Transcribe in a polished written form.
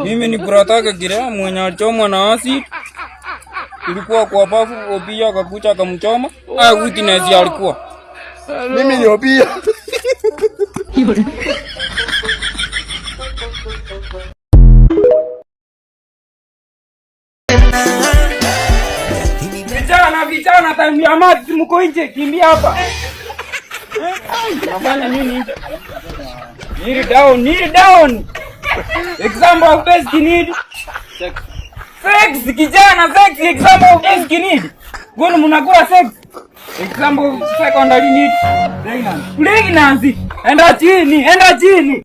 Mimi ni brother Gira mwenye alichomwa na acid. Ilikuwa kwa bafu Obia akakuja akamchoma. Witness alikuwa. Mimi ni Obia. Vijana tambia maji mko nje, kimbia hapa. Unafanya nini? Kneel down. Example of basic need. Sex kijana, sex example of basic need. Mbona mnakula sex? Example of secondary need. Pregnancy. Enda chini.